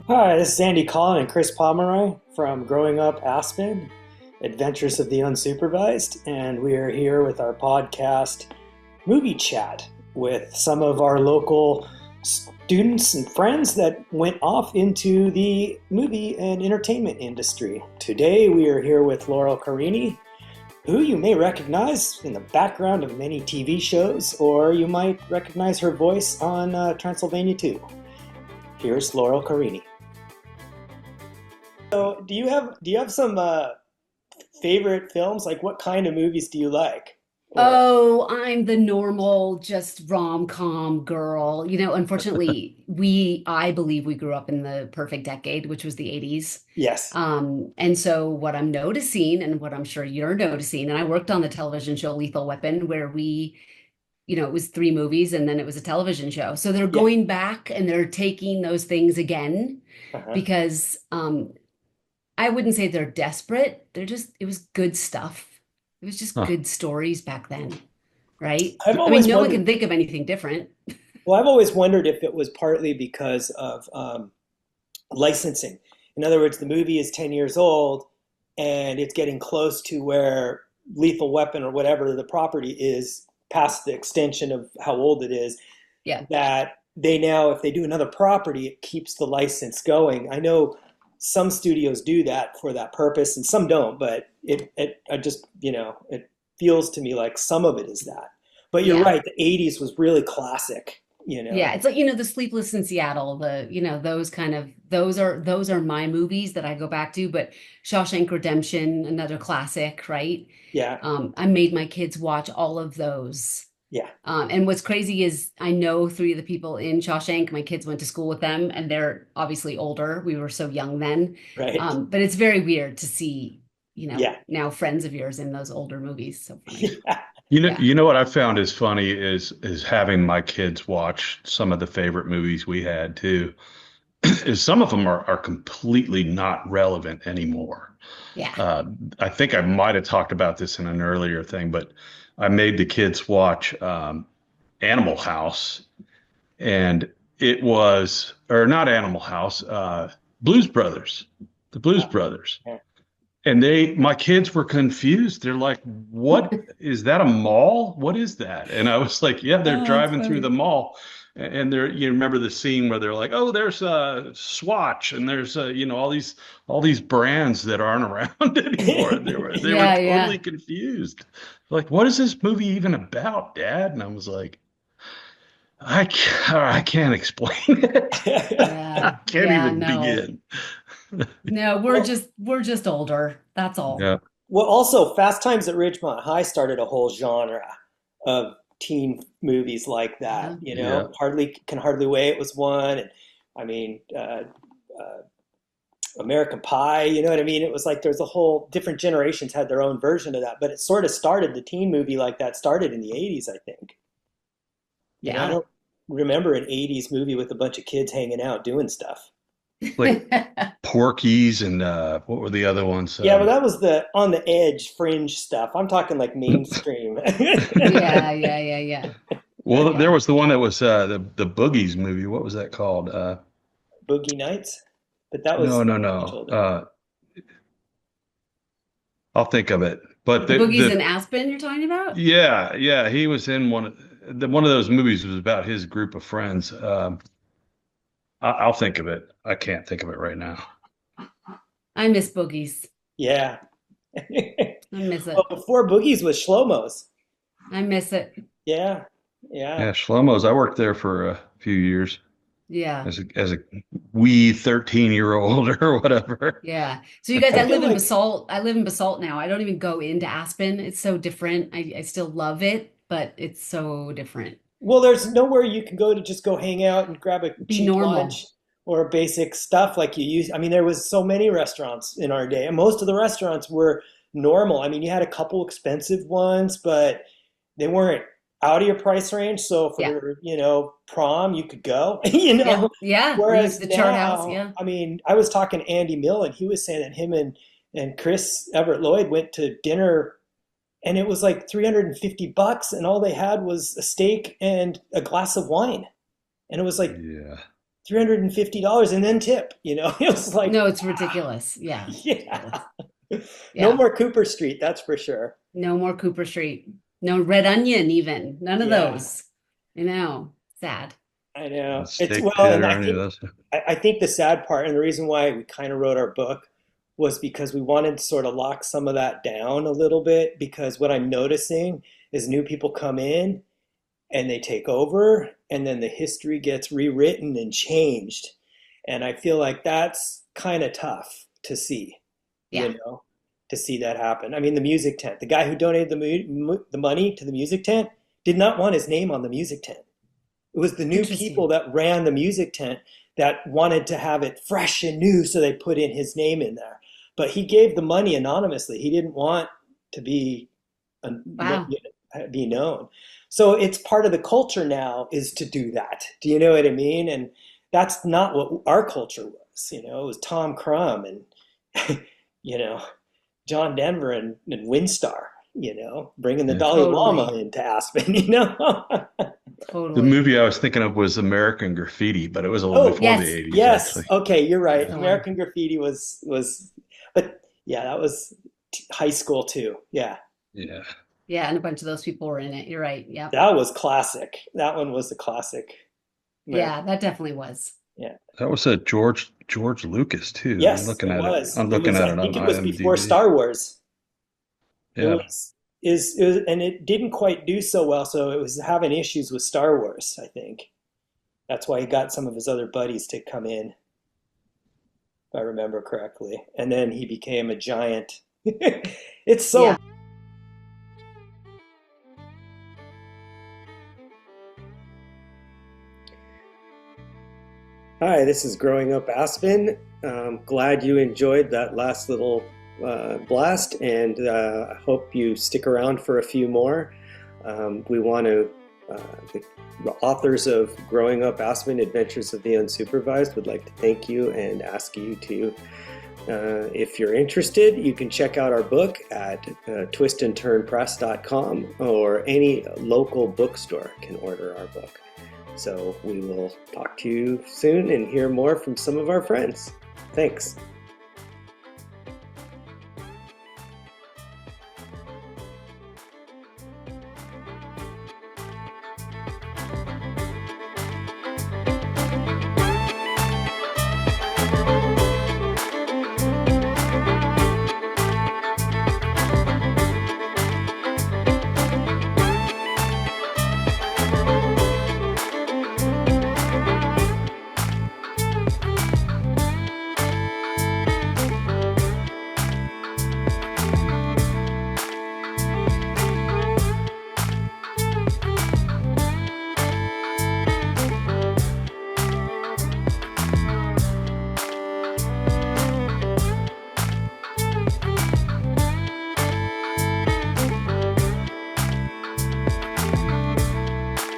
Hi, this is Andy Collin and Chris Pomeroy from Growing Up Aspen, Adventures of the Unsupervised, and we are here with our podcast Movie Chat with some of our local students and friends that went off into the movie and entertainment industry. Today we are here with Laurel Carini, who you may recognize in the background of many TV shows, or you might recognize her voice on Transylvania 2. Here's Laurel Carini. So, do you have some favorite films? Like, what kind of movies do you like? Or Oh, I'm the normal, just rom-com girl. Unfortunately, I believe we grew up in the perfect decade, which was the 80s. yes, And so what I'm noticing and what I'm sure you're noticing, and I worked on the television show Lethal Weapon, where it was three movies and then it was a television show. So they're yeah, going back and they're taking those things again uh-huh. because I wouldn't say they're desperate. It was good stuff. It was just Huh. good stories back then, right? I've I mean, always no one wondered. can think of anything different. Well, I've always wondered if it was partly because of licensing. In other words, the movie is 10 years old, and it's getting close to where Lethal Weapon or whatever the property is past the extension of how old it is. Yeah. That they now, if they do another property, it keeps the license going. I know some studios do that for that purpose, and some don't. But I just, it feels to me like some of it is that. But you're Yeah. right. The '80s was really classic. Yeah, it's like, the Sleepless in Seattle, those kind of those are my movies that I go back to, but Shawshank Redemption, another classic, right? Yeah, I made my kids watch all of those. yeah, And what's crazy is I know three of the people in Shawshank. My kids went to school with them, and they're obviously older. We were so young then. right. But it's very weird to see, Yeah, now friends of yours in those older movies. So funny. yeah, You know, Yeah. you know what I found is funny is having my kids watch some of the favorite movies we had too. Is some of them are completely not relevant anymore. Yeah. Uh, I think I might have talked about this in an earlier thing, but I made the kids watch Animal House, and it was, or not Animal House, Blues Brothers, the Blues Brothers. yeah. And my kids were confused. They're like, what is that, a mall? What is that? And I was like, yeah, they're Oh, it's driving through the funny. mall. And you remember the scene where they're like, oh, there's Swatch and there's all these brands that aren't around anymore. And they were Yeah, totally yeah. confused. Like, what is this movie even about, Dad? And I was like, I can't explain it. I Yeah. can't Yeah, even no. begin. No, we're Well, just we're just older. That's all. Yeah. well, also, Fast Times at Ridgemont High started a whole genre of teen movies like that. Yeah. Yeah. Hardly Wait was one, and I mean, uh, American Pie. You know what I mean? It was like there's a whole different generations had their own version of that, but it sort of started the teen movie like that started in the '80s, I think. I Yeah. don't remember an '80s movie with a bunch of kids hanging out doing stuff. Like Porky's and what were the other ones? Yeah, but that was the on the edge fringe stuff. I'm talking like mainstream. Yeah, yeah, yeah, yeah. Well, there Yeah. was the one that was the Boogies movie. What was that called? Boogie Nights, but that No, was no, much no. older. I'll think of it. But The Boogies in Aspen you're talking about? yeah, yeah, he was in one of those movies was about his group of friends. I'll think of it. I can't think of it right now. I miss Boogies. Yeah. I miss Well, it. before Boogies was Shlomo's. I miss it. Yeah, yeah. Yeah, Shlomo's. I worked there for a few years Yeah. as a wee 13-year-old or whatever. Yeah. So you guys, I I feel live in like Basalt. I live in Basalt now. I don't even go into Aspen. It's so different. I still love it, but it's so different. well, there's nowhere you can go to just go hang out and grab a Be cheap normal. lunch or basic stuff like you used. I mean, there was so many restaurants in our day, and most of the restaurants were normal. I mean, you had a couple expensive ones, but they weren't out of your price range. So Yeah. for, prom, you could go, Yeah. Yeah. Whereas The chart house. now, Yeah. I mean, I was talking to Andy Mill, and he was saying that him and Chris Everett Lloyd went to dinner, and it was like $350, and all they had was a steak and a glass of wine, and it was like Yeah. $350 and then tip, It was like, No, it's ridiculous. Yeah. yeah. No Yeah. more Cooper Street, that's for sure. No more Cooper Street. No Red Onion even. None of Yeah. those. Sad. I know. It's Steak well, pit and or any of those. I think the sad part and the reason why we kind of wrote our book was because we wanted to sort of lock some of that down a little bit because what I'm noticing is new people come in and they take over and then the history gets rewritten and changed. And I feel like that's kind of tough to see, Yeah. to see that happen. I mean, the music tent, the guy who donated the money to the music tent did not want his name on the music tent. It was the new people that ran the music tent that wanted to have it fresh and new, so they put in his name in there. But he gave the money anonymously. He didn't want to be known. So it's part of the culture now is to do that. Do you know what I mean? And that's not what our culture was. It was Tom Crum and John Denver and Winstar. Bringing the Dalai Lama into Aspen. Totally. The movie I was thinking of was American Graffiti, but it was a little before the 80s. Yes. Actually. Okay, you're right. American Graffiti was, but yeah, that was high school too. Yeah. Yeah. Yeah, and a bunch of those people were in it. You're right. Yeah. That was classic. That one was the classic. Yeah, that definitely was. Yeah. That was a George Lucas too. Yes, I'm looking it at was. it. I'm looking at it on IMDb. I think it was before Star Wars. Yeah. It was, and it didn't quite do so well, so it was having issues with Star Wars, I think. That's why he got some of his other buddies to come in, if I remember correctly. And then he became a giant. It's so... Yeah. Hi, this is Growing Up Aspen. Glad you enjoyed that last little blast, and I hope you stick around for a few more. We want to, the authors of Growing Up Aspen, Adventures of the Unsupervised would like to thank you and ask you to, if you're interested, you can check out our book at twistandturnpress.com, or any local bookstore can order our book. So we will talk to you soon and hear more from some of our friends. Thanks.